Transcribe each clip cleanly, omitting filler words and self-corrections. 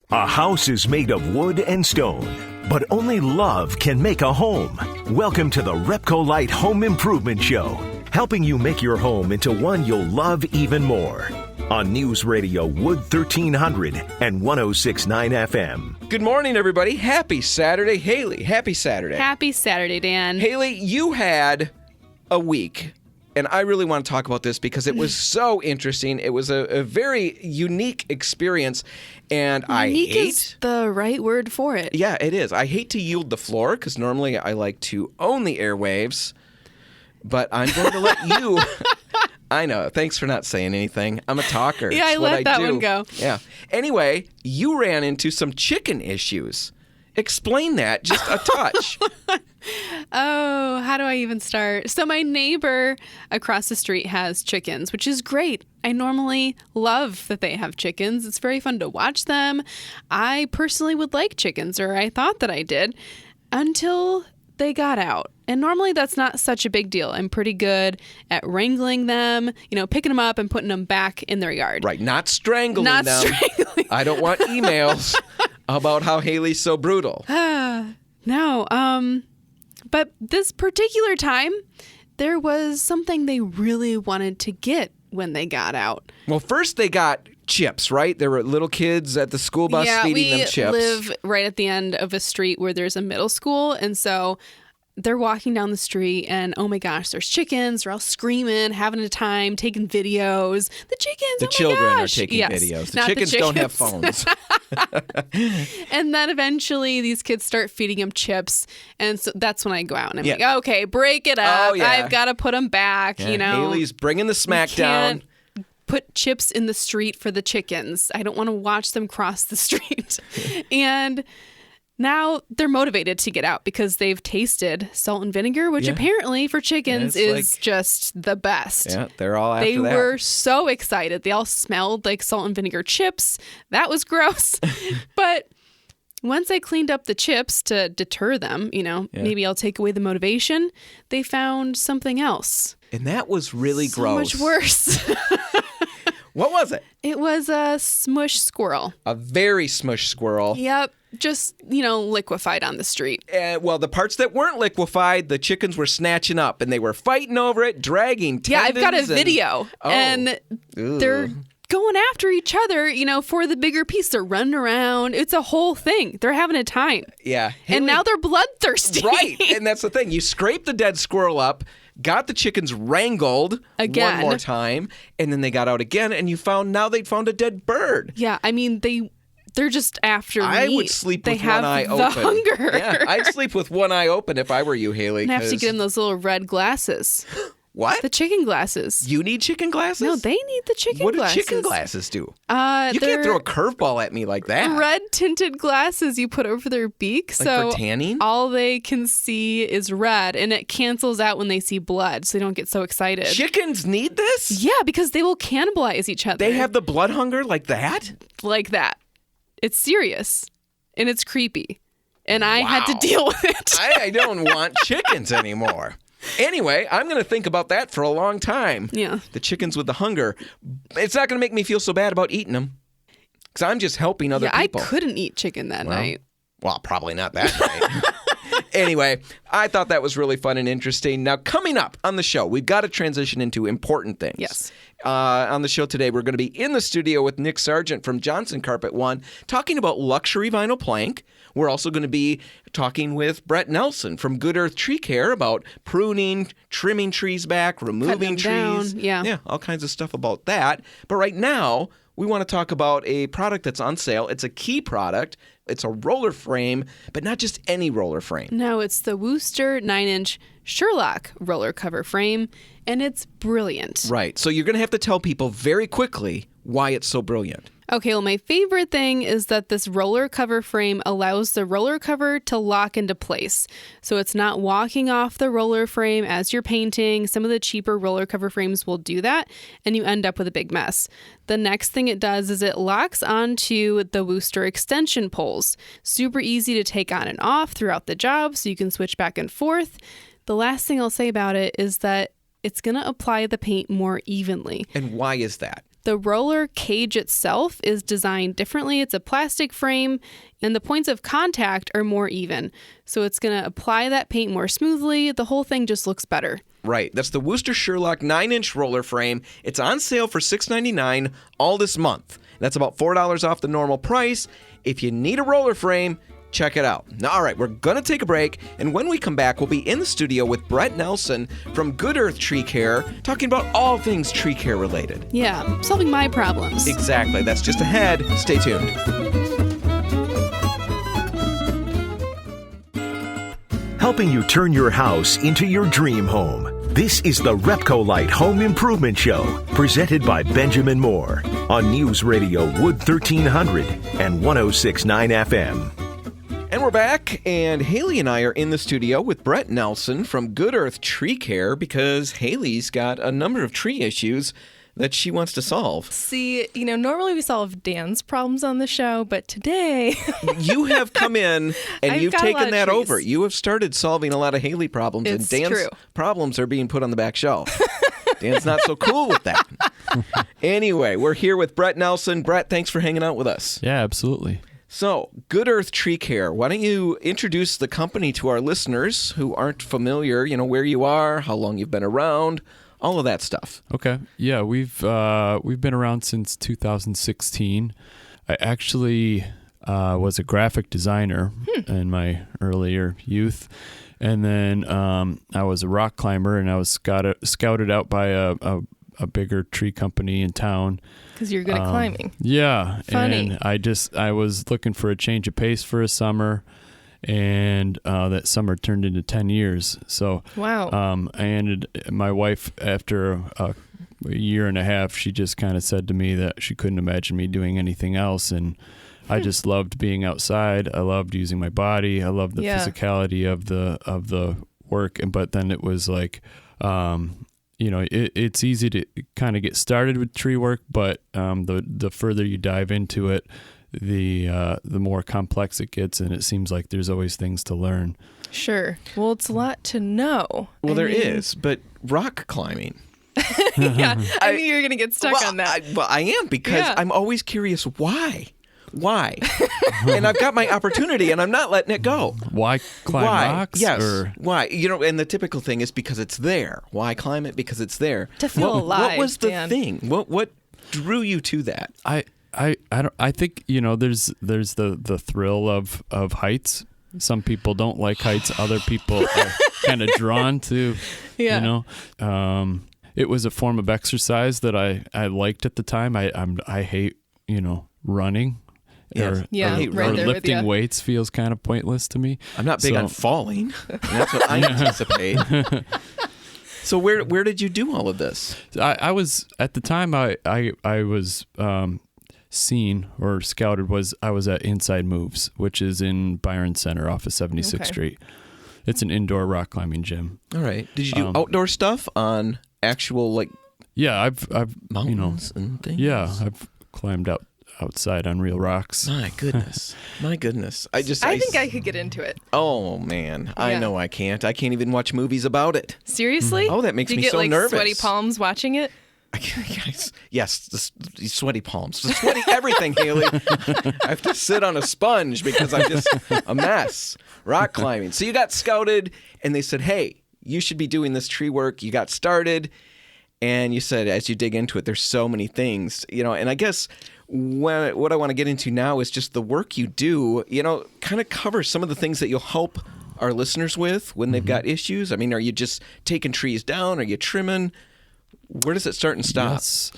A house is made of wood and stone, but only love can make a home. Welcome to the RepcoLite Home Improvement Show, helping you make your home into one you'll love even more. On News Radio Wood 1300 and 106.9 FM. Good morning, everybody. Happy Saturday. Haley, happy Saturday. Happy Saturday, Dan. Haley, you had a week, and I really want to talk about this because it was so interesting. It was a very unique experience, and unique is the right word for it. Yeah, it is. I hate to yield the floor because normally I like to own the airwaves, but I'm going to let you... I know. Thanks for not saying anything. I'm a talker. Yeah, I let that one go. Yeah. Anyway, you ran into some chicken issues. Explain that just a touch. Oh, how do I even start? So my neighbor across the street has chickens, which is great. I normally love that they have chickens. It's very fun to watch them. I personally would like chickens, or I thought that I did, until they got out. And normally that's not such a big deal. I'm pretty good at wrangling them, picking them up and putting them back in their yard. Right, not strangling them. I don't want emails about how Haley's so brutal. No, but this particular time, there was something they really wanted to get when they got out. Well, first they got chips, right? There were little kids at the school bus feeding them chips. Yeah, we live right at the end of a street where there's a middle school, and so they're walking down the street, and oh my gosh, there's chickens. They're all screaming, having a time, taking videos. The chickens, the children are taking videos. The chickens don't have phones. And then eventually these kids start feeding them chips, and so that's when I go out and I'm like, okay, break it up. I've got to put them back. Haley's bringing the smack down. Put chips in the street for the chickens. I don't want to watch them cross the street. And now they're motivated to get out because they've tasted salt and vinegar, which apparently for chickens is just the best. Yeah, they're all after that. They that. were so excited. They all smelled like salt and vinegar chips. That was gross. But once I cleaned up the chips to deter them, maybe I'll take away the motivation, they found something else. And that was really gross. So much worse. What was it? It was a smush squirrel. A very smush squirrel. Yep. Just, liquefied on the street. Well, the parts that weren't liquefied, the chickens were snatching up, and they were fighting over it, dragging tendons. Yeah, I've got a video. And they're going after each other, for the bigger piece. They're running around. It's a whole thing. They're having a time. Yeah. And now they're bloodthirsty. Right. And that's the thing. You scrape the dead squirrel up, got the chickens wrangled again one more time, and then they got out again, and they'd found a dead bird. Yeah, I mean, they're just after meat. I would sleep with one eye open. They have the hunger. Yeah, I'd sleep with one eye open if I were you, Haley. And have to get them those little red glasses. What? The chicken glasses. You need chicken glasses? No, they need the chicken glasses. What do chicken glasses do? You can't throw a curveball at me like that. Red tinted glasses you put over their beak. Like so for tanning? All they can see is red, and it cancels out when they see blood, so they don't get so excited. Chickens need this? Yeah, because they will cannibalize each other. They have the blood hunger like that? Like that. It's serious, and it's creepy, and I had to deal with it. I don't want chickens anymore. Anyway, I'm going to think about that for a long time. Yeah. The chickens with the hunger. It's not going to make me feel so bad about eating them because I'm just helping other people. I couldn't eat chicken that night. Well, probably not that night. Anyway, I thought that was really fun and interesting. Now, coming up on the show, we've got to transition into important things. Yes. On the show today, we're going to be in the studio with Nick Sargent from Johnson Carpet One talking about luxury vinyl plank. We're also going to be talking with Brett Nelson from Good Earth Tree Care about pruning, trimming trees back, removing trees. Down. Yeah, all kinds of stuff about that. But right now, we want to talk about a product that's on sale. It's a key product. It's a roller frame, but not just any roller frame. No, it's the Wooster 9-inch Sherlock roller cover frame, and it's brilliant. Right. So you're going to have to tell people very quickly why it's so brilliant. Okay, well, my favorite thing is that this roller cover frame allows the roller cover to lock into place. So it's not walking off the roller frame as you're painting. Some of the cheaper roller cover frames will do that, and you end up with a big mess. The next thing it does is it locks onto the Wooster extension poles. Super easy to take on and off throughout the job, so you can switch back and forth. The last thing I'll say about it is that it's going to apply the paint more evenly. And why is that? The roller cage itself is designed differently. It's a plastic frame, and the points of contact are more even. So it's going to apply that paint more smoothly. The whole thing just looks better. Right. That's the Wooster Sherlock 9-inch roller frame. It's on sale for $6.99 all this month. That's about $4 off the normal price. If you need a roller frame, check it out. Now, all right, we're going to take a break, and when we come back, we'll be in the studio with Brett Nelson from Good Earth Tree Care, talking about all things tree care related. Yeah, solving my problems. Exactly. That's just ahead. Stay tuned. Helping you turn your house into your dream home. This is the RepcoLite Home Improvement Show, presented by Benjamin Moore on News Radio Wood 1300 and 106.9 FM. And we're back, and Hailey and I are in the studio with Brett Nelson from Good Earth Tree Care because Hailey's got a number of tree issues that she wants to solve. See, normally we solve Dan's problems on the show, but today... You have come in and I've you've got a lot taken of that trees. over. You have started solving a lot of Hailey problems, It's and Dan's true. problems are being put on the back shelf. Dan's not so cool with that. Anyway, we're here with Brett Nelson. Brett, thanks for hanging out with us. Yeah, absolutely. So, Good Earth Tree Care, why don't you introduce the company to our listeners who aren't familiar, where you are, how long you've been around, all of that stuff. Okay. Yeah, we've been around since 2016. I actually was a graphic designer in my earlier youth, and then I was a rock climber, and I was scouted out by a bigger tree company in town. Because you're good at climbing. Yeah. Funny. And I was looking for a change of pace for a summer, and that summer turned into 10 years. So Wow. my wife, after a year and a half, she just kind of said to me that she couldn't imagine me doing anything else. And I just loved being outside. I loved using my body. I loved the physicality of the work. But then it was like, it's easy to kind of get started with tree work, but the further you dive into it, the more complex it gets, and it seems like there's always things to learn. Sure. Well, it's a lot to know. Well, there is, but rock climbing. Yeah. I mean, you're going to get stuck on that. I am, because I'm always curious why. Why? And I've got my opportunity, and I'm not letting it go. Why climb rocks? Yes. Or? Why? And the typical thing is because it's there. Why climb it? Because it's there. To feel alive, What was the Dan. thing? What drew you to that? I think there's the thrill of heights. Some people don't like heights. Other people are kind of drawn to. Yeah. It was a form of exercise that I liked at the time. I hate running. Yes. Yeah, I hate right or there with lifting ya. weights feels kind of pointless to me. I'm not big on falling. And that's what I anticipate. So where did you do all of this? I was at the time I was seen or scouted I was at Inside Moves, which is in Byron Center off of 76th Okay. Street. It's an indoor rock climbing gym. All right. Did you do outdoor stuff on actual Yeah, I've mountains and things? Yeah, I've climbed outside on real rocks. My goodness. My goodness. I think I could get into it. Oh man, I Yeah. know I can't. I can't even watch movies about it. Seriously? Oh, that makes Do you me get, so nervous. Sweaty palms watching it? Yes, the sweaty palms, the sweaty everything, Hailey. I have to sit on a sponge because I'm just a mess. Rock climbing. So you got scouted, and they said, "Hey, you should be doing this tree work." You got started, and you said, as you dig into it, there's so many things, And I guess what I want to get into now is just the work you do. Kind of cover some of the things that you'll help our listeners with when they've got issues. I mean, are you just taking trees down? Are you trimming? Where does it start and stop? Yes.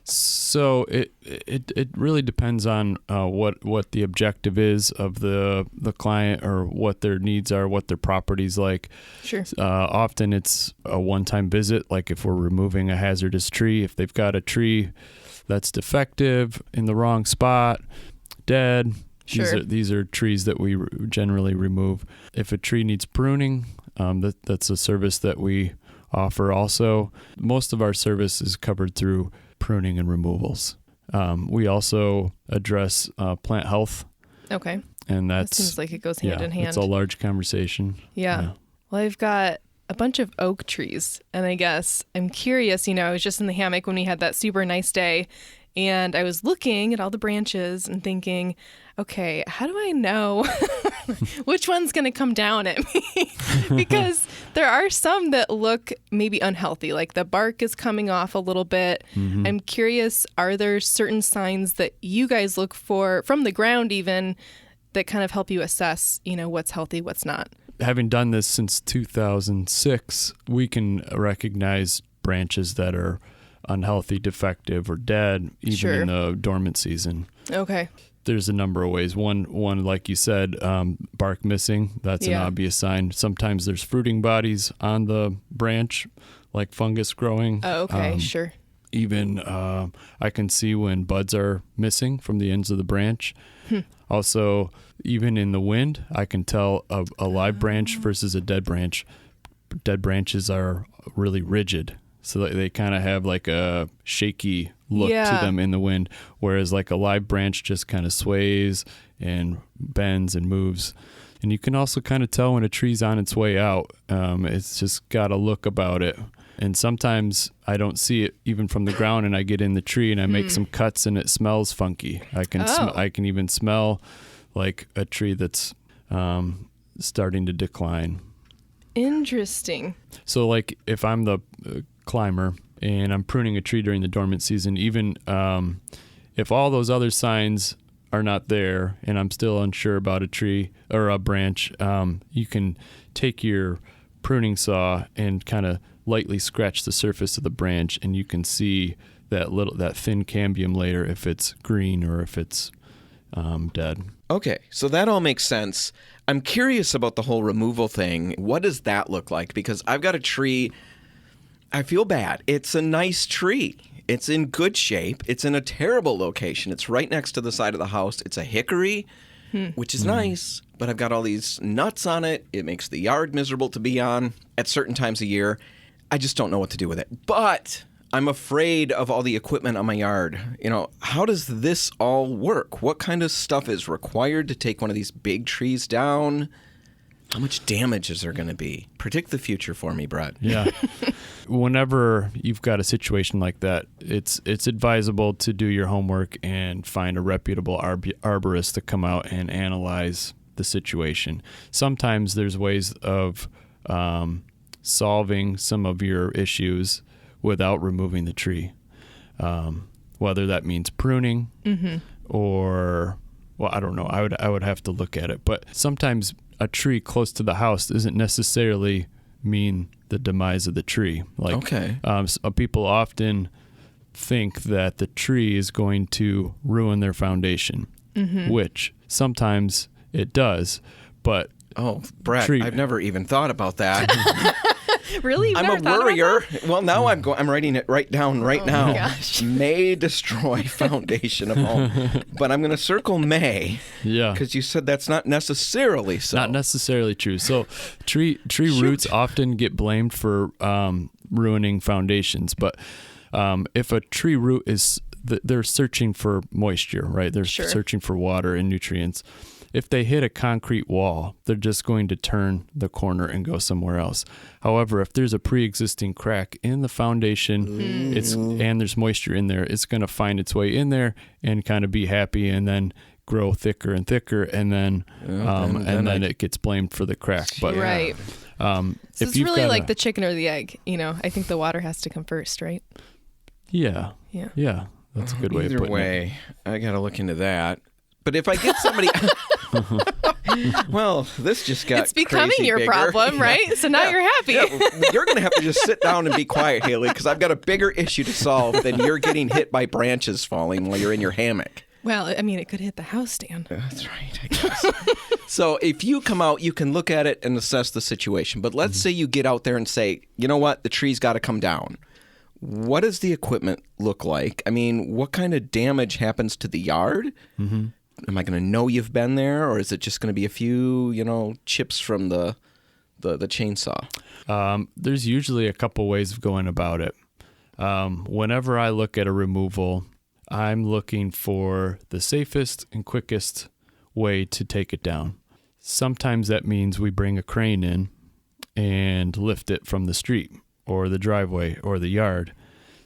So it really depends on what the objective is of the client, or what their needs are, what their property's like. Sure. Often it's a one-time visit, like if we're removing a hazardous tree. If they've got a tree that's defective, in the wrong spot, dead. Sure. These are trees that we generally remove. If a tree needs pruning, that's a service that we offer also. Most of our service is covered through pruning and removals. We also address plant health, Okay. and That that's seems like it goes hand in hand. It's a large conversation. Yeah. Well, I've got a bunch of oak trees. And I guess I'm curious, I was just in the hammock when we had that super nice day. And I was looking at all the branches and thinking, okay, how do I know which one's going to come down at me? Because there are some that look maybe unhealthy, like the bark is coming off a little bit. Mm-hmm. I'm curious, are there certain signs that you guys look for from the ground even that kind of help you assess, what's healthy, what's not? Having done this since 2006, we can recognize branches that are unhealthy, defective, or dead, even in the dormant season. Okay. There's a number of ways. One, like you said, bark missing. That's an obvious sign. Sometimes there's fruiting bodies on the branch, like fungus growing. Oh, okay, sure. Even I can see when buds are missing from the ends of the branch. Also, even in the wind, I can tell a live branch versus a dead branch. Dead branches are really rigid. So they kind of have like a shaky look to them in the wind, whereas like a live branch just kind of sways and bends and moves. And you can also kind of tell when a tree's on its way out. It's just got a look about it. And sometimes I don't see it even from the ground, and I get in the tree and I make some cuts and it smells funky. I can even smell like a tree that's starting to decline. Interesting. So like if I'm the climber and I'm pruning a tree during the dormant season, even if all those other signs are not there and I'm still unsure about a tree or a branch, you can take your pruning saw and kind of lightly scratch the surface of the branch, and you can see that thin cambium layer if it's green or if it's dead. Okay, so that all makes sense. I'm curious about the whole removal thing. What does that look like? Because I've got a tree. I feel bad. It's a nice tree. It's in good shape. It's in a terrible location. It's right next to the side of the house. It's a hickory, which is nice, but I've got all these nuts on it. It makes the yard miserable to be on at certain times of year. I just don't know what to do with it. But I'm afraid of all the equipment on my yard. How does this all work? What kind of stuff is required to take one of these big trees down? How much damage is there going to be? Predict the future for me, Brett. Yeah. Whenever you've got a situation like that, it's advisable to do your homework and find a reputable arborist to come out and analyze the situation. Sometimes there's ways of solving some of your issues without removing the tree, whether that means pruning or, I don't know. I would have to look at it. But sometimes a tree close to the house doesn't necessarily mean the demise of the tree. People often think that the tree is going to ruin their foundation, which sometimes it does. But Brett, I've never even thought about that. Really? I'm a worrier. Well, now I'm writing it down right now. My gosh. May destroy foundation of home. But I'm going to circle may. Yeah. Because you said that's not necessarily so. Not necessarily true. So tree roots often get blamed for ruining foundations. But if a tree root they're searching for moisture, right? They're searching for water and nutrients. If they hit a concrete wall, they're just going to turn the corner and go somewhere else. However, if there's a pre-existing crack in the foundation, and there's moisture in there, it's going to find its way in there and kind of be happy, and then grow thicker and thicker, and then it gets blamed for the crack. But right. So it's really like the chicken or the egg. I think the water has to come first, right? Yeah. That's a good way of putting it. Either way, I got to look into that. But if I get somebody... Well, this just got It's becoming crazy your bigger. problem, right? So now you're happy. You're going to have to just sit down and be quiet, Hailey, because I've got a bigger issue to solve than you're getting hit by branches falling while you're in your hammock. Well, it could hit the house stand. That's right, I guess. So if you come out, you can look at it and assess the situation. But let's say you get out there and say, you know what, the tree's got to come down. What does the equipment look like? What kind of damage happens to the yard? Mm-hmm. Am I going to know you've been there, or is it just going to be a few, chips from the chainsaw? There's usually a couple ways of going about it. Whenever I look at a removal, I'm looking for the safest and quickest way to take it down. Sometimes that means we bring a crane in and lift it from the street or the driveway or the yard.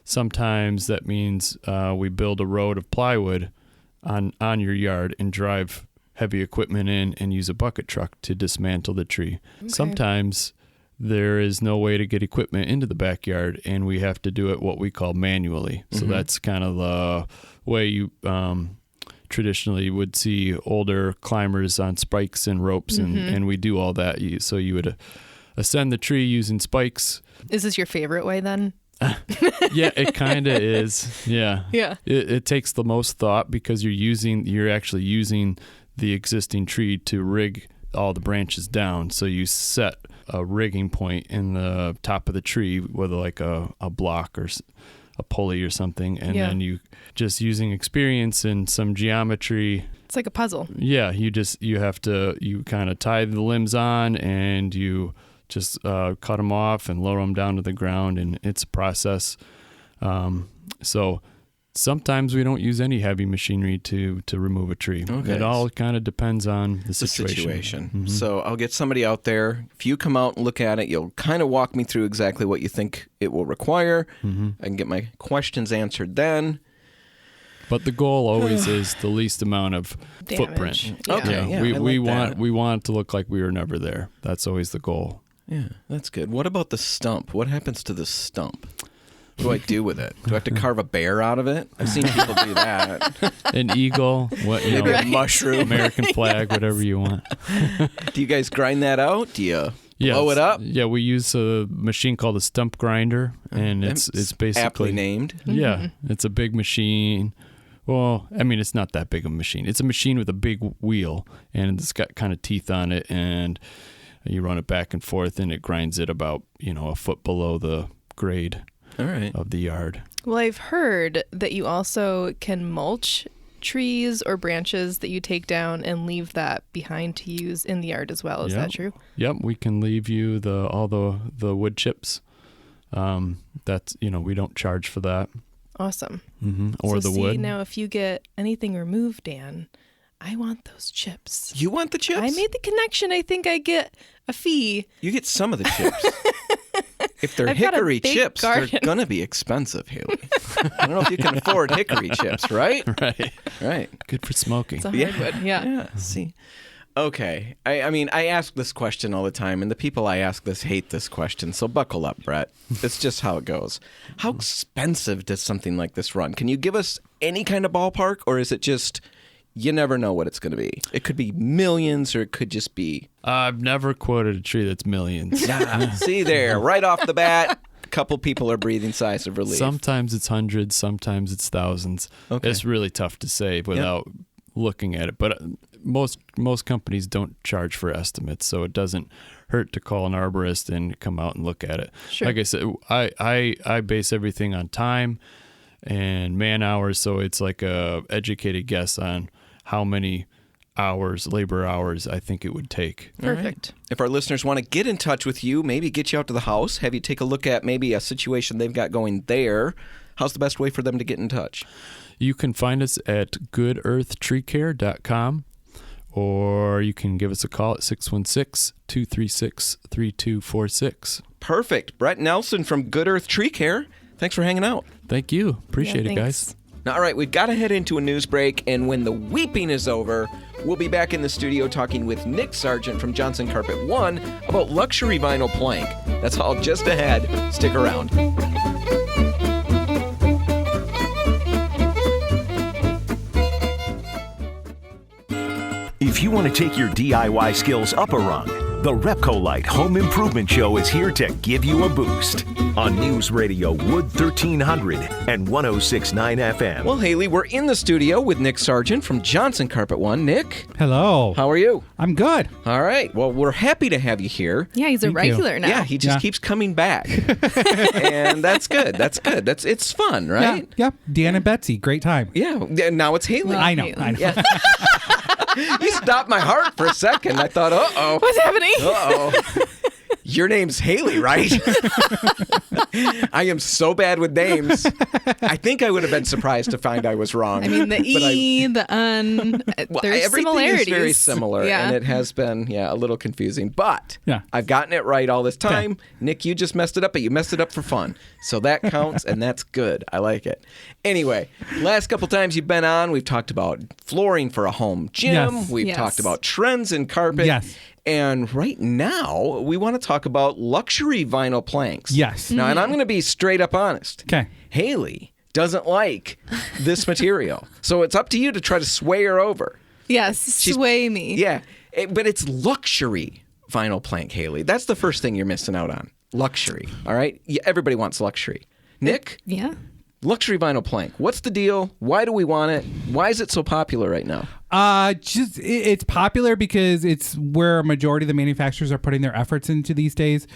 Sometimes that means we build a road of plywood on your yard and drive heavy equipment in and use a bucket truck to dismantle the tree. Okay. Sometimes there is no way to get equipment into the backyard, and we have to do it what we call manually. So that's kind of the way you traditionally would see older climbers on spikes and ropes, and we do all that. So you would ascend the tree using spikes. Is this your favorite way then? Yeah, it kind of is. Yeah. Yeah. It takes the most thought because you're actually using the existing tree to rig all the branches down. So you set a rigging point in the top of the tree, whether like a block or a pulley or something, and then you just using experience and some geometry. It's like a puzzle. Yeah, you kind of tie the limbs on and you just cut them off and lower them down to the ground, and it's a process. So sometimes we don't use any heavy machinery to remove a tree. Okay. It all kind of depends on the situation. Mm-hmm. So I'll get somebody out there. If you come out and look at it, you'll kind of walk me through exactly what you think it will require. I can get my questions answered then. But the goal always is the least amount of Damage. footprint. Yeah. Okay, yeah, we I like want it to look like we were never there. That's always the goal. Yeah, that's good. What about the stump? What happens to the stump? What do I do with it? Do I have to carve a bear out of it? I've seen people do that. An eagle, Maybe a mushroom. American flag, whatever you want. Do you guys grind that out? Do you blow it up? Yeah, we use a machine called a stump grinder, and it's basically aptly named. Yeah, it's a big machine. Well, I mean, it's not that big of a machine. It's a machine with a big wheel, and it's got kind of teeth on it, and you run it back and forth, and it grinds it about a foot below the grade of the yard. Well, I've heard that you also can mulch trees or branches that you take down and leave that behind to use in the yard as well. Is that true? Yep, we can leave you all the wood chips. That's we don't charge for that. Awesome. Or so the wood. Now, if you get anything removed, Dan, I want those chips. You want the chips? I made the connection. I think I get a fee. You get some of the chips. If they're I've got a hickory big chips, garden. they're going to be expensive, Haley. I don't know if you can afford hickory chips, right? Right. Good for smoking. It's a hardwood. Yeah. See. Okay. I mean, I ask this question all the time, and the people I ask this hate this question, so buckle up, Brett. It's just how it goes. How expensive does something like this run? Can you give us any kind of ballpark, or is it just you never know what it's going to be? It could be millions, or it could just be... I've never quoted a tree that's millions. See there, right off the bat, a couple people are breathing sighs of relief. Sometimes it's hundreds, sometimes it's thousands. Okay. It's really tough to say without looking at it. But most companies don't charge for estimates, so it doesn't hurt to call an arborist and come out and look at it. Sure. Like I said, I base everything on time and man hours, so it's like a educated guess on how many labor hours I think it would take. Perfect. Right. If our listeners want to get in touch with you, maybe get you out to the house, have you take a look at maybe a situation they've got going there, how's the best way for them to get in touch? You can find us at goodearthtreecare.com, or you can give us a call at 616-236-3246. Perfect. Brett Nelson from Good Earth Tree Care. Thanks for hanging out. Thank you. Appreciate it, guys. Now, all right, we've got to head into a news break, and when the weeping is over, we'll be back in the studio talking with Nick Sargent from Johnson Carpet One about luxury vinyl plank. That's all just ahead. Stick around. If you want to take your DIY skills up a rung, the RepcoLite Home Improvement Show is here to give you a boost on News Radio Wood 1300 and 106.9 FM. Well, Haley, we're in the studio with Nick Sargent from Johnson Carpet One. Nick. Hello. How are you? I'm good. All right. Well, we're happy to have you here. Yeah, he's a Thank you. regular now. Yeah, he just keeps coming back. And that's good. That's good. It's fun, right? Yeah. Dan and Betsy. Great time. Yeah. Now it's Haley. Well, I know. Haley. I know. Yeah. You stopped my heart for a second. I thought, uh-oh. What's happening? Uh-oh. Your name's Haley, right? I am so bad with names. I think I would have been surprised to find I was wrong. I mean, the the un, there's everything similarities. is very similar, and it has been, a little confusing. But I've gotten it right all this time. Okay. Nick, you just messed it up, but you messed it up for fun. So that counts, and that's good. I like it. Anyway, last couple times you've been on, we've talked about flooring for a home gym. Yes. We've Yes. talked about trends in carpet. Yes. And right now, we want to talk about luxury vinyl planks. Yes. Now, and I'm going to be straight up honest. Okay. Haley doesn't like this material. So it's up to you to try to sway her over. Yes, sway me. Yeah, but it's luxury vinyl plank, Haley. That's the first thing you're missing out on. Luxury, all right? Yeah, everybody wants luxury. Nick? Yeah. Luxury vinyl plank. What's the deal? Why do we want it? Why is it so popular right now? It's popular because it's where a majority of the manufacturers are putting their efforts into these days.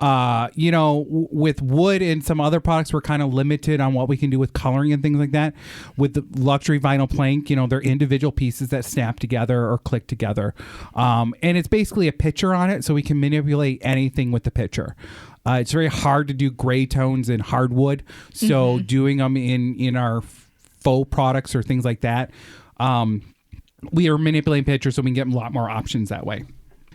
With wood and some other products, we're kind of limited on what we can do with coloring and things like that. With the luxury vinyl plank, they're individual pieces that snap together or click together. And it's basically a picture on it, so we can manipulate anything with the picture. It's very hard to do gray tones in hardwood, so doing them in our faux products or things like that, we are manipulating pictures so we can get a lot more options that way.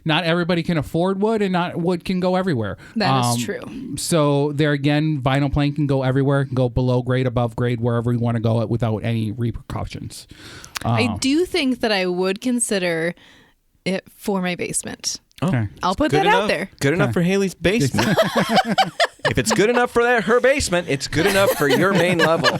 Not everybody can afford wood, and not wood can go everywhere. That is true. So there again, vinyl plank can go everywhere, can go below grade, above grade, wherever we want to go without any repercussions. I do think that I would consider it for my basement. Okay. I'll put Good that enough. out there. Good enough for Haley's basement. If it's good enough for her basement, it's good enough for your main level.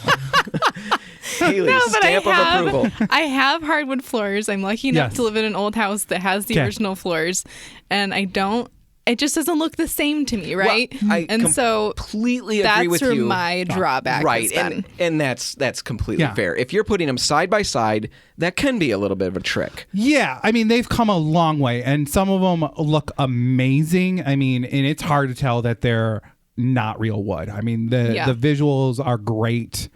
Haley's stamp of approval. I have hardwood floors. I'm lucky enough to live in an old house that has the original floors, and it just doesn't look the same to me, right? Well, I so completely agree with you. That's where my drawback right, has been. and that's completely fair. If you're putting them side by side, that can be a little bit of a trick. Yeah, I mean, they've come a long way, and some of them look amazing. I mean, and it's hard to tell that they're not real wood. I mean, the visuals are great.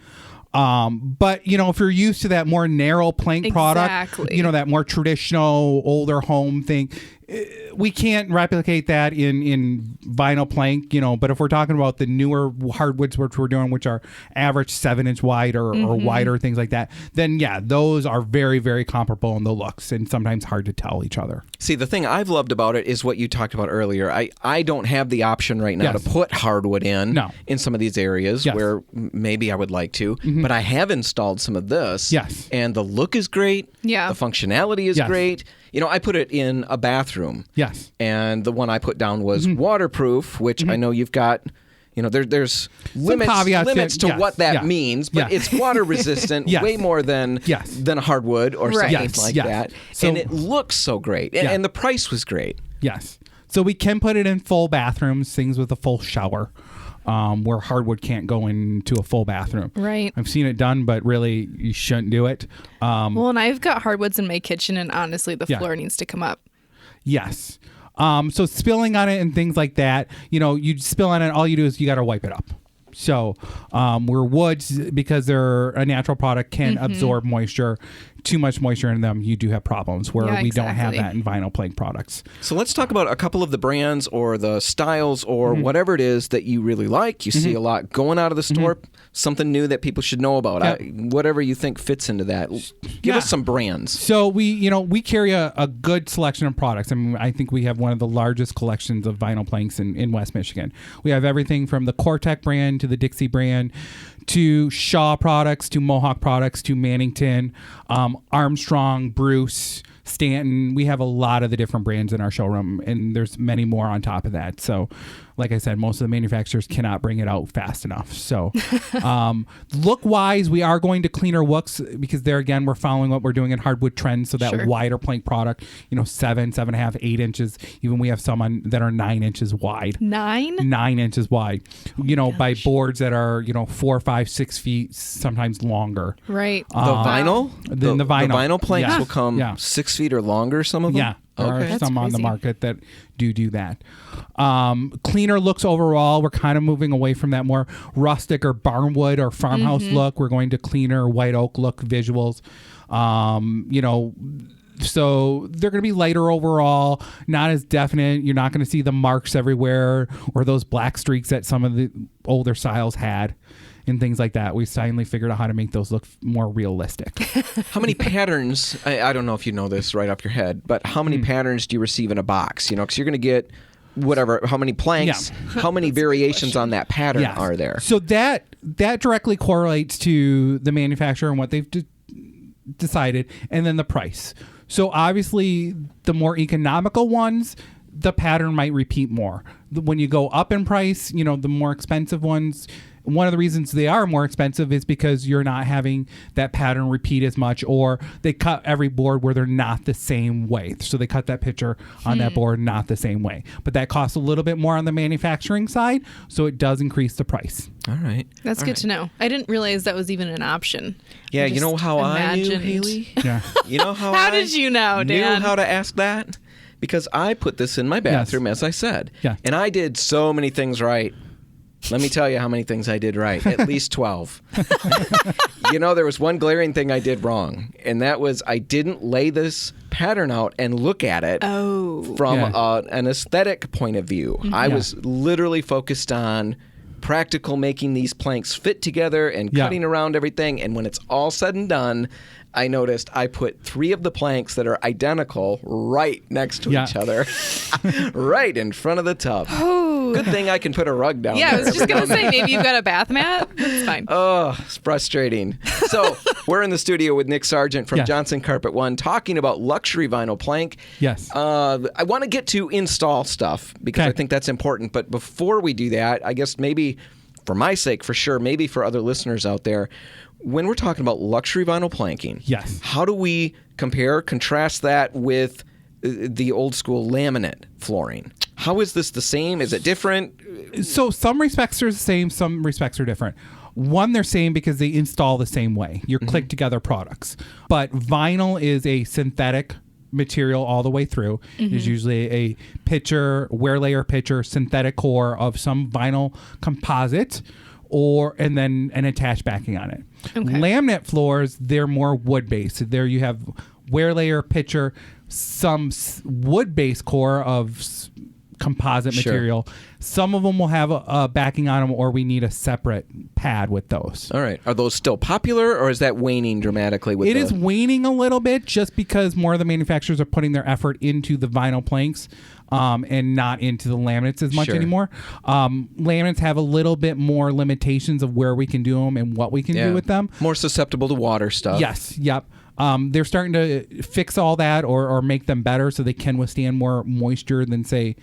But if you're used to that more narrow plank product, that more traditional older home thing, we can't replicate that in vinyl plank, but if we're talking about the newer hardwoods which we're doing, which are average 7-inch wide or wider, things like that, then those are very, very comparable in the looks and sometimes hard to tell each other. See, the thing I've loved about it is what you talked about earlier. I don't have the option right now to put hardwood in some of these areas where maybe I would like to, but I have installed some of this. Yes. And the look is great. Yeah. The functionality is great. I put it in a bathroom. Yes. And the one I put down was waterproof, which I know you've got, there's limits to what that means, but it's water resistant way more than a hardwood or something like that. So, and it looks so great. And the price was great. Yes. So we can put it in full bathrooms, things with a full shower. Where hardwood can't go into a full bathroom. Right. I've seen it done, but really you shouldn't do it. And I've got hardwoods in my kitchen, and honestly, the floor needs to come up. Yes. So spilling on it and things like that, you spill on it, all you do is you got to wipe it up. So where woods, because they're a natural product, can absorb moisture. Too much moisture in them, you do have problems where we don't have that in vinyl plank products. So let's talk about a couple of the brands or the styles or whatever it is that you really like. You see a lot going out of the store, something new that people should know about. Whatever you think fits into that. Give us some brands. So we carry a good selection of products. I mean, I think we have one of the largest collections of vinyl planks in West Michigan. We have everything from the Cortec brand to the Dixie brand to Shaw products, to Mohawk products, to Mannington, Armstrong, Bruce, Stanton. We have a lot of the different brands in our showroom, and there's many more on top of that. So, like I said, most of the manufacturers cannot bring it out fast enough. So, look-wise, we are going to cleaner looks because there again, we're following what we're doing in hardwood trends. So that wider plank product, 7, 7.5, 8 inches. Even we have some that are 9 inches wide. 9 inches wide. By boards that are 4, 5, 6 feet, sometimes longer. Right. The vinyl. The vinyl planks will come 6 feet or longer. Some of them. Yeah. There are some on the market that do that. Cleaner looks overall. We're kind of moving away from that more rustic or barnwood or farmhouse look. We're going to cleaner white oak look visuals. So they're going to be lighter overall, not as definite. You're not going to see the marks everywhere or those black streaks that some of the older styles had and things like that. We finally figured out how to make those look more realistic. How many patterns, I don't know if you know this right off your head, but how many patterns do you receive in a box? You know, because you're going to get whatever, how many planks, how many variations on that pattern are there? So that directly correlates to the manufacturer and what they've decided, and then the price. So obviously, the more economical ones, the pattern might repeat more. When you go up in price, you know, the more expensive ones, one of the reasons they are more expensive is because you're not having that pattern repeat as much, or they cut every board where they're not the same way. So they cut that picture on that board not the same way. But that costs a little bit more on the manufacturing side, so it does increase the price. All right. That's good to know. I didn't realize that was even an option. Yeah, you know how I knew, Hailey? Yeah. You know how How did you know, Dan? knew how to ask that? Because I put this in my bathroom, as I said. Yeah. And I did so many things right. Let me tell you how many things I did right. At least 12. You know, there was one glaring thing I did wrong, and that was I didn't lay this pattern out and look at it from an aesthetic point of view. I was literally focused on practical making these planks fit together and cutting around everything. And when it's all said and done, I noticed I put 3 of the planks that are identical right next to each other, right in front of the tub. Good thing I can put a rug down there. I was just going to say, maybe you've got a bath mat. That's fine. Oh, it's frustrating. So we're in the studio with Nick Sargent from Johnson Carpet One talking about luxury vinyl plank. Yes. I want to get to install stuff because I think that's important. But before we do that, I guess maybe for my sake, for sure, maybe for other listeners out there, when we're talking about luxury vinyl planking, how do we compare, contrast that with the old school laminate flooring? How is this the same? Is it different? So some respects are the same, some respects are different. One, they're same because they install the same way. You're click together products. But vinyl is a synthetic material all the way through. There's usually a pitcher, wear layer pitcher, synthetic core of some vinyl composite, and then an attached backing on it. Laminate floors, they're more wood based. There you have wear layer pitcher, some wood based core of composite material. Some of them will have a backing on them, or we need a separate pad with those. All right. Are those still popular, or is that waning dramatically? It is waning a little bit just because more of the manufacturers are putting their effort into the vinyl planks and not into the laminates as much anymore. Laminates have a little bit more limitations of where we can do them and what we can do with them. More susceptible to water stuff. Yes. Yep. They're starting to fix all that or make them better so they can withstand more moisture than, say,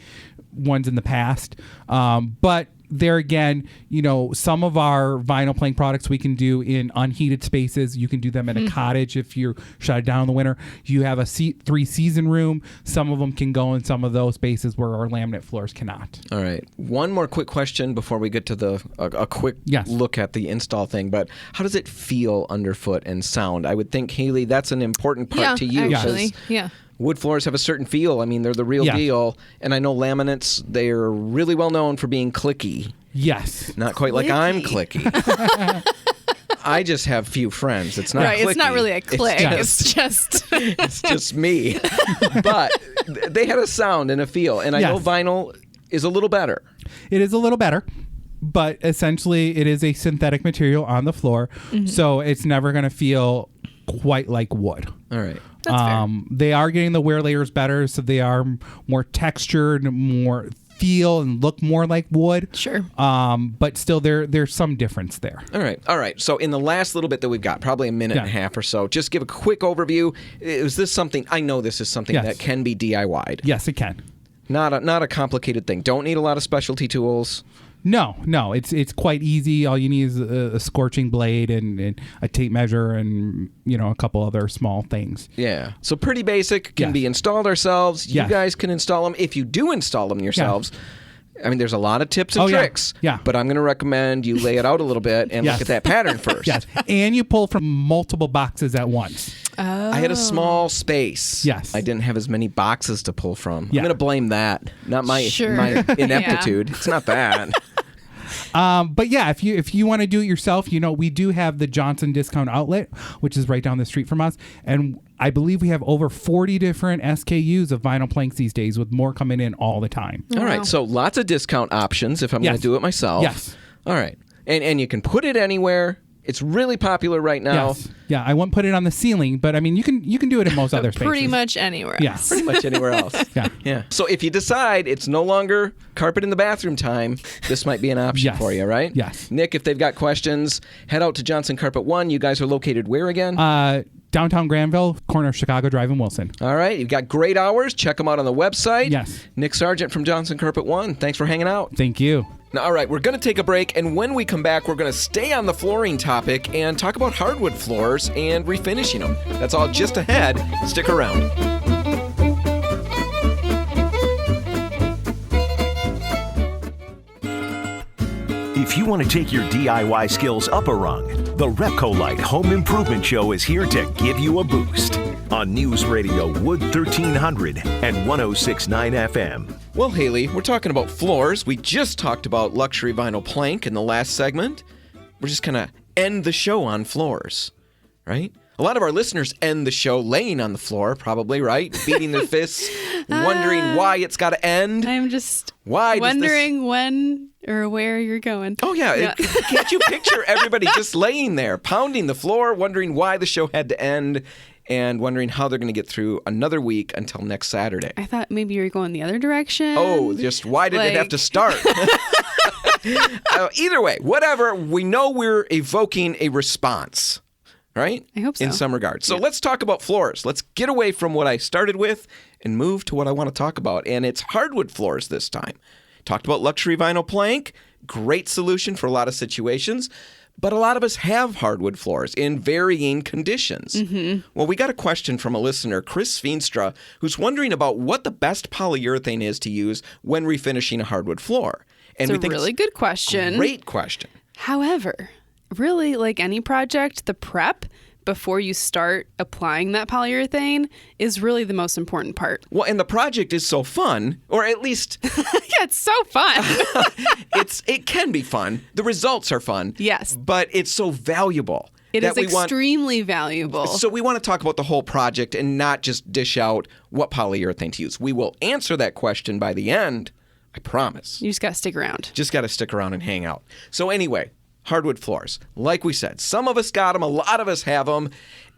ones in the past. But there again, you know, some of our vinyl plank products we can do in unheated spaces. You can do them in a cottage if you're shut down in the winter. You have a 3-season room. Some of them can go in some of those spaces where our laminate floors cannot. All right. One more quick question before we get to a quick look at the install thing. But how does it feel underfoot and sound? I would think, Hailey, that's an important part to you. Actually, wood floors have a certain feel. I mean, they're the real deal. And I know laminates, they're really well known for being clicky. Yes. Not quite like I'm clicky. I just have few friends. It's not clicky. It's not really a click. It's just me. But they had a sound and a feel. And I know vinyl is a little better. It is a little better. But essentially, it is a synthetic material on the floor. So it's never going to feel quite like wood. All right. They are getting the wear layers better, so they are more textured, more feel and look more like wood. Sure. But still, there's some difference there. All right. So in the last little bit that we've got, probably a minute and a half or so, just give a quick overview. Is this something, I know this is something that can be DIY'd. Yes, it can. Not a complicated thing. Don't need a lot of specialty tools. No, it's quite easy. All you need is a scorching blade and a tape measure and, you know, a couple other small things. Yeah. So pretty basic, can be installed ourselves. You guys can install them. If you do install them yourselves, I mean, there's a lot of tips and tricks. Yeah. But I'm going to recommend you lay it out a little bit and look at that pattern first. Yes. And you pull from multiple boxes at once. Oh. I had a small space. Yes. I didn't have as many boxes to pull from. Yeah. I'm going to blame that, not my ineptitude. It's not that. But yeah, if you want to do it yourself, you know, we do have the Johnson Discount Outlet, which is right down the street from us. And I believe we have over 40 different SKUs of vinyl planks these days, with more coming in all the time. All right, so lots of discount options if I'm Yes. going to do it myself. Yes. All right. And you can put it anywhere. It's really popular right now. Yes. Yeah, I won't put it on the ceiling, but I mean, you can do it in most other spaces. Pretty much anywhere. Yes. Pretty much anywhere else. Yeah. Yeah. So if you decide it's no longer carpet in the bathroom time, this might be an option Yes. for you, right? Yes. Nick, if they've got questions, head out to Johnson Carpet 1. You guys are located where again? Downtown Granville, corner of Chicago Drive and Wilson. All right. You've got great hours. Check them out on the website. Yes. Nick Sargent from Johnson Carpet 1. Thanks for hanging out. Thank you. Now, all right, we're going to take a break, and when we come back, we're going to stay on the flooring topic and talk about hardwood floors and refinishing them. That's all just ahead. Stick around. If you want to take your DIY skills up a rung, the RepcoLite Home Improvement Show is here to give you a boost on News Radio Wood 1300 and 106.9 FM. Well, Hailey, we're talking about floors. We just talked about luxury vinyl plank in the last segment. We're just going to end the show on floors, right? A lot of our listeners end the show laying on the floor, probably, right? Beating their fists, wondering why it's got to end. I'm just Why does wondering when or where you're going. Oh, yeah. Can't you picture everybody just laying there, pounding the floor, wondering why the show had to end, and wondering how they're going to get through another week until next Saturday? I thought maybe you were going the other direction. Oh, just why did it have to start? Either way, whatever, we know we're evoking a response, right? I hope so. In some regards. So let's talk about floors. Let's get away from what I started with and move to what I want to talk about. And it's hardwood floors this time. Talked about luxury vinyl plank. Great solution for a lot of situations. But a lot of us have hardwood floors in varying conditions. Mm-hmm. Well, we got a question from a listener, Chris Feenstra, who's wondering about what the best polyurethane is to use when refinishing a hardwood floor. And It's a really good question. Great question. However, really, like any project, the prep before you start applying that polyurethane is really the most important part. Well, and the project is so fun, or at least Yeah, it's so fun. it can be fun. The results are fun. Yes. But it's so valuable. It that is we want. extremely valuable. So we want to talk about the whole project and not just dish out what polyurethane to use. We will answer that question by the end, I promise. You just got to stick around. Just got to stick around and hang out. So anyway, hardwood floors. Like we said, some of us got them, a lot of us have them,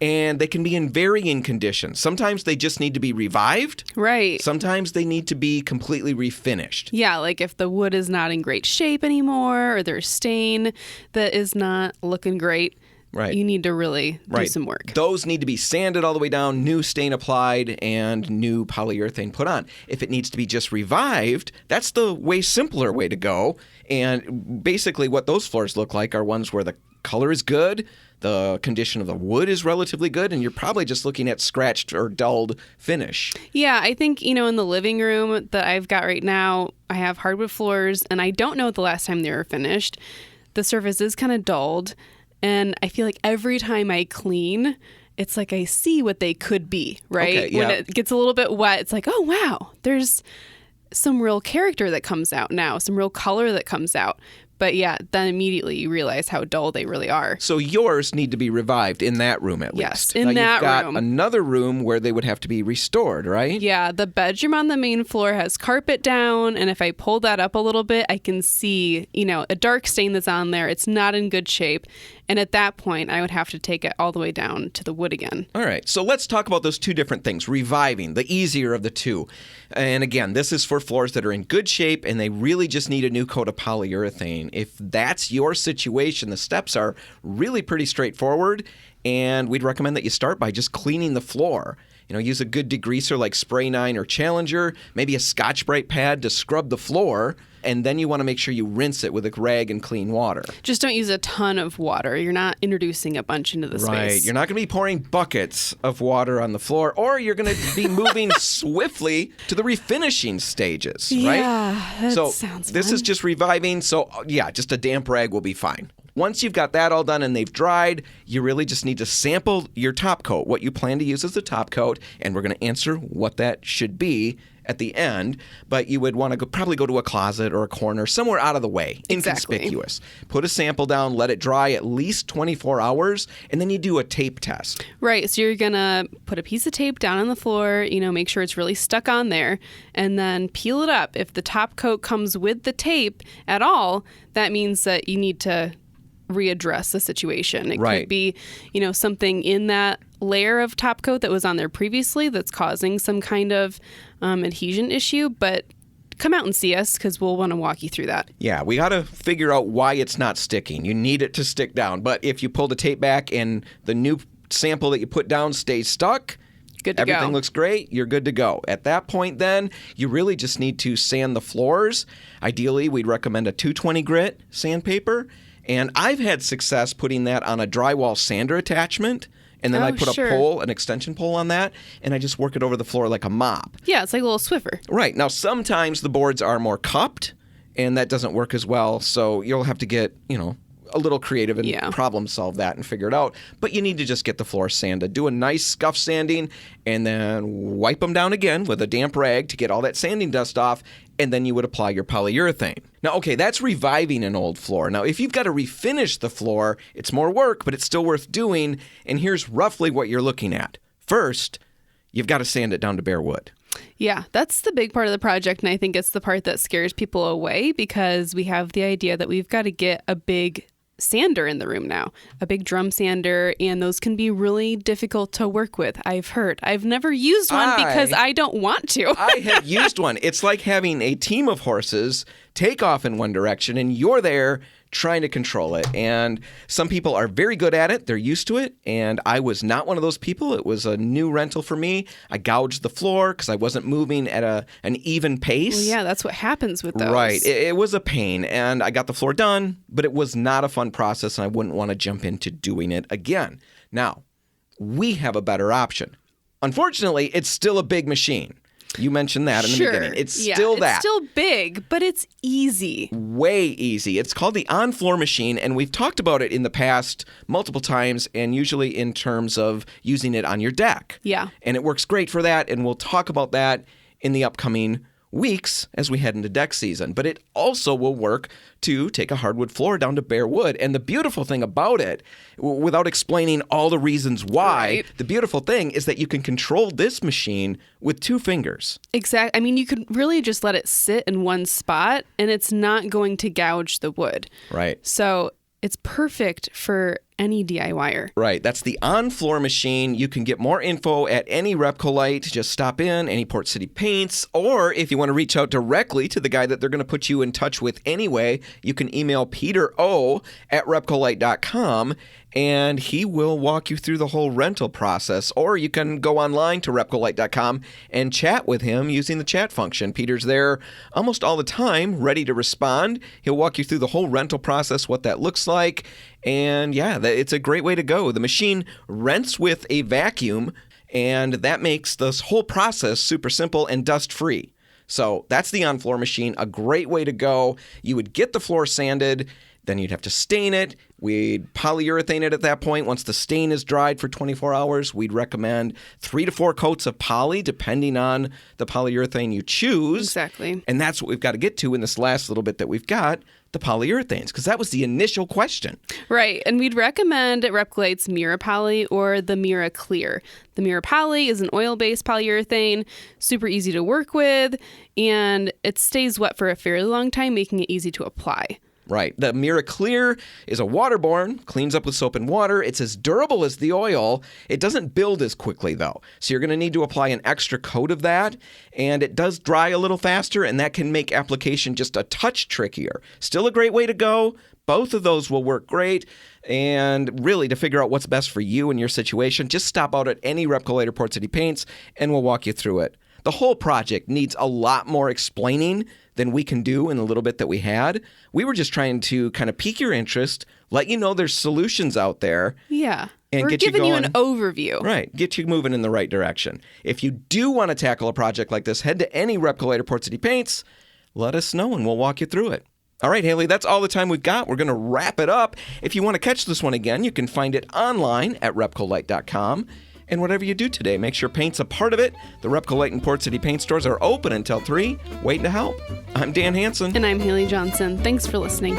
and they can be in varying conditions. Sometimes they just need to be revived. Right. Sometimes they need to be completely refinished. Yeah, like if the wood is not in great shape anymore or there's stain that is not looking great, Right. you need to really do some work. Those need to be sanded all the way down, new stain applied, and new polyurethane put on. If it needs to be just revived, that's the way simpler way to go. And basically what those floors look like are ones where the color is good, the condition of the wood is relatively good, and you're probably just looking at scratched or dulled finish. Yeah, I think, in the living room that I've got right now, I have hardwood floors, and I don't know the last time they were finished. The surface is kind of dulled, and I feel like every time I clean, it's like I see what they could be, right? Okay, yeah. When it gets a little bit wet, it's like, oh, wow, there's some real character that comes out now, some real color that comes out. But yeah, then immediately you realize how dull they really are. So yours need to be revived in that room at Yes, least. in now, that you've got room. another room where they would have to be restored, right? Yeah, the bedroom on the main floor has carpet down, and if I pull that up a little bit, I can see, a dark stain that's on there. It's not in good shape. And at that point, I would have to take it all the way down to the wood again. All right, so let's talk about those two different things. Reviving, the easier of the two. And again, this is for floors that are in good shape and they really just need a new coat of polyurethane. If that's your situation, the steps are really pretty straightforward, and we'd recommend that you start by just cleaning the floor. Use a good degreaser like Spray 9 or Challenger, maybe a Scotch-Brite pad to scrub the floor, and then you want to make sure you rinse it with a rag and clean water. Just don't use a ton of water. You're not introducing a bunch into the space. Right. You're not going to be pouring buckets of water on the floor, or you're going to be moving swiftly to the refinishing stages, right? Yeah, that so sounds this fun. is just reviving. So, yeah, just a damp rag will be fine. Once you've got that all done and they've dried, you really just need to sample your top coat, what you plan to use as the top coat, and we're going to answer what that should be at the end. But you would want to probably go to a closet or a corner, somewhere out of the way, inconspicuous. Put a sample down, let it dry at least 24 hours, and then you do a tape test. Right. So you're going to put a piece of tape down on the floor, make sure it's really stuck on there, and then peel it up. If the top coat comes with the tape at all, that means that you need to readdress the situation. It Right. could be, something in that layer of top coat that was on there previously that's causing some kind of adhesion issue, but come out and see us because we'll want to walk you through that. Yeah, we got to figure out why it's not sticking. You need it to stick down. But if you pull the tape back and the new sample that you put down stays stuck, Good to everything go. looks great, you're good to go. At that point, then, you really just need to sand the floors. Ideally, we'd recommend a 220 grit sandpaper. And I've had success putting that on a drywall sander attachment. And then I put sure. a pole, an extension pole on that, and I just work it over the floor like a mop. Yeah, it's like a little Swiffer. Right. Now, sometimes the boards are more cupped, and that doesn't work as well. So you'll have to get, a little creative and problem solve that and figure it out. But you need to just get the floor sanded. Do a nice scuff sanding, and then wipe them down again with a damp rag to get all that sanding dust off, and then you would apply your polyurethane. Now, okay, that's reviving an old floor. Now, if you've got to refinish the floor, it's more work, but it's still worth doing, and here's roughly what you're looking at. First, you've got to sand it down to bare wood. Yeah, that's the big part of the project, and I think it's the part that scares people away because we have the idea that we've got to get a big sander in the room now, a big drum sander, and those can be really difficult to work with. I've heard. I've never used one because I don't want to. I have used one. It's like having a team of horses take off in one direction and you're there trying to control it. And some people are very good at it. They're used to it. And I was not one of those people. It was a new rental for me. I gouged the floor because I wasn't moving at an even pace. Well, yeah, that's what happens with those. Right. It was a pain. And I got the floor done, but it was not a fun process. And I wouldn't want to jump into doing it again. Now, we have a better option. Unfortunately, it's still a big machine. You mentioned that in the beginning. It's still that. It's still big, but it's easy. Way easy. It's called the on-floor machine, and we've talked about it in the past multiple times, and usually in terms of using it on your deck. Yeah. And it works great for that, and we'll talk about that in the upcoming weeks as we head into deck season. But it also will work to take a hardwood floor down to bare wood. And the beautiful thing about it, without explaining all the reasons why, the beautiful thing is that you can control this machine with 2 fingers. Exactly. I mean, you could really just let it sit in one spot and it's not going to gouge the wood. Right. So it's perfect for any DIYer. Right. That's the on-floor machine. You can get more info at any RepcoLite. Just stop in, any Port City Paints, or if you want to reach out directly to the guy that they're going to put you in touch with anyway, you can email peter@repcolite.com, and he will walk you through the whole rental process. Or you can go online to repcolite.com and chat with him using the chat function. Peter's there almost all the time, ready to respond. He'll walk you through the whole rental process, what that looks like. And yeah, it's a great way to go. The machine rents with a vacuum, and that makes this whole process super simple and dust-free. So that's the on-floor machine, a great way to go. You would get the floor sanded, then you'd have to stain it. We'd polyurethane it at that point. Once the stain is dried for 24 hours, we'd recommend 3 to 4 coats of poly, depending on the polyurethane you choose. Exactly. And that's what we've got to get to in this last little bit that we've got, the polyurethanes, because that was the initial question. Right. And we'd recommend RepcoLite's Mira Poly or the Mira Clear. The Mira Poly is an oil-based polyurethane, super easy to work with, and it stays wet for a fairly long time, making it easy to apply. Right. The Mira Clear is a waterborne, cleans up with soap and water. It's as durable as the oil. It doesn't build as quickly, though. So you're going to need to apply an extra coat of that. And it does dry a little faster, and that can make application just a touch trickier. Still a great way to go. Both of those will work great. And really, to figure out what's best for you and your situation, just stop out at any RepcoLite or Port City Paints, and we'll walk you through it. The whole project needs a lot more explaining than we can do in the little bit that we had. We were just trying to kind of pique your interest, let you know there's solutions out there. Yeah. And We're get you giving you going. an overview. Right. Get you moving in the right direction. If you do want to tackle a project like this, head to any RepcoLite or Port City Paints. Let us know and we'll walk you through it. All right, Hailey, that's all the time we've got. We're going to wrap it up. If you want to catch this one again, you can find it online at RepcoLite.com. And whatever you do today, make sure paint's a part of it. The RepcoLite and Port City paint stores are open until 3, waiting to help. I'm Dan Hansen. And I'm Hailey Johnson. Thanks for listening.